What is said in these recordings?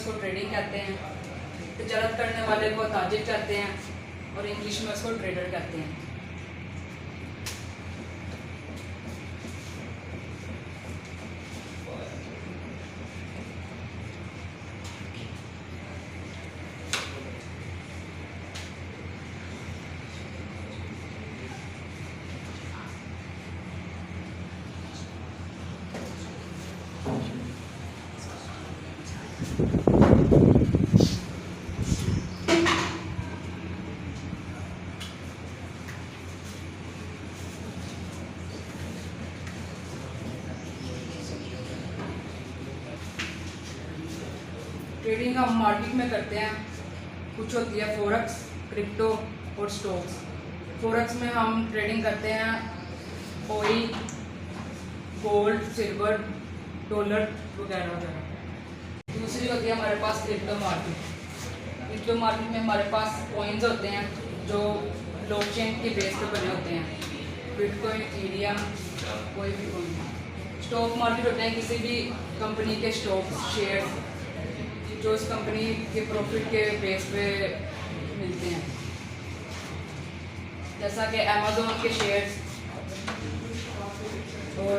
उसको ट्रेडिंग कहते हैं, तजारत करने वाले को ताजिर कहते हैं और इंग्लिश में उसको ट्रेडर कहते हैं। ट्रेडिंग हम मार्केट में करते हैं। कुछ होती है फॉरेक्स, क्रिप्टो और स्टॉक्स। फॉरेक्स में हम ट्रेडिंग करते हैं ऑयल, गोल्ड, सिल्वर, डॉलर वगैरह वगैरह। दूसरी होती है हमारे पास क्रिप्टो मार्केट। क्रिप्टो मार्केट में हमारे पास कॉइन्स होते हैं जो ब्लॉकचेन के बेस पे बने होते हैं, बिटकॉइन, इथेरियम, कोई भी कॉइन। स्टॉक मार्केट होते हैं किसी भी कंपनी के स्टॉक्स, शेयर जो उस कंपनी के प्रॉफिट के बेस पे मिलते हैं, जैसा कि अमेज़न के शेयर्स और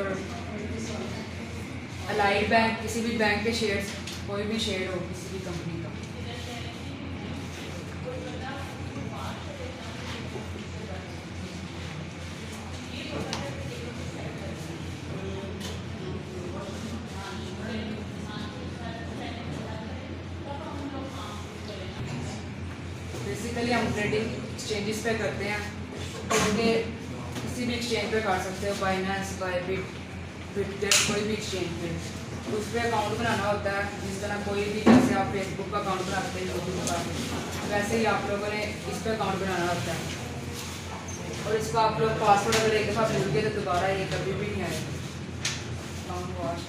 अलाइड बैंक, किसी भी बैंक के शेयर्स, कोई भी शेयर हो किसी भी कंपनी का। बेसिकली हम ट्रेडिंग एक्सचेंजेस पे करते हैं, जैसे किसी भी एक्सचेंज पे कर सकते हो, बाइनेंस, बायबिट, बिटगेट, कोई भी एक्सचेंज पे। उस पर अकाउंट बनाना होता है, जिस तरह कोई भी, जैसे आप फेसबुक का अकाउंट बनाते हैं यूट्यूब का, वैसे ही आप लोगों ने इस पर अकाउंट बनाना होता है। और इसको आप लोग पासवर्ड अगर एक दफ़ा भूल गए तो दोबारा ये कभी भी नहीं आएगा अकाउंट वॉश।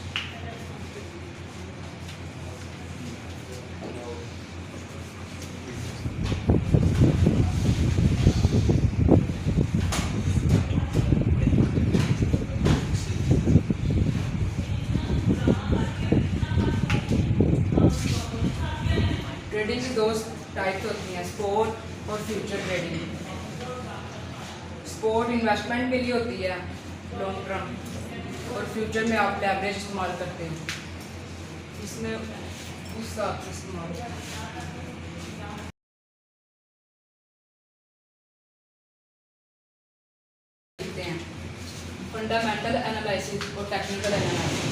ट्रेडिंग की दो टाइप्स होती हैं, स्पॉट और फ्यूचर ट्रेडिंग। स्पॉट इन्वेस्टमेंट के लिए होती है लॉन्ग टर्म, और फ्यूचर में आप लेवरेज इस्तेमाल करते हैं, इसमें उस हिसाब से इस्तेमाल करते हैं। फंडामेंटल एनालिसिस और टेक्निकल एनालिसिस।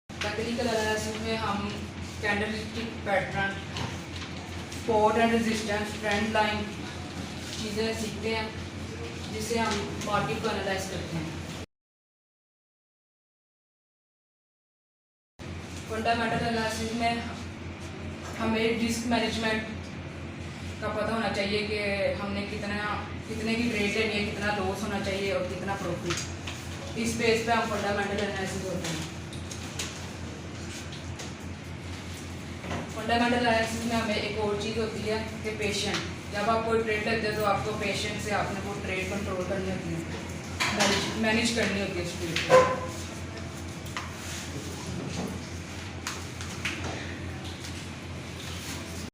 टेक्निकल एनालिसिस में हम candlestick pattern, support and resistance, trend line चीज़ें सीखते हैं, जिससे हम मार्केट को एनालाइज करते हैं। फंडामेंटल एनालिसिस में हमें रिस्क मैनेजमेंट का पता होना चाहिए कि हमने कितने की ट्रेड लेनी है, कितना लॉस होना चाहिए और कितना प्रॉफिट। इस बेस पे हम फंडामेंटल एनालिसिस होते हैं। फंडामेंटल एनालिसिस में हमें एक और चीज़ होती है कि पेशेंट। जब आप कोई ट्रेड लेते हो तो आपको पेशेंट से आपने वो ट्रेड कंट्रोल करनी होती है, मैनेज करनी होती है उस ट्रेड को।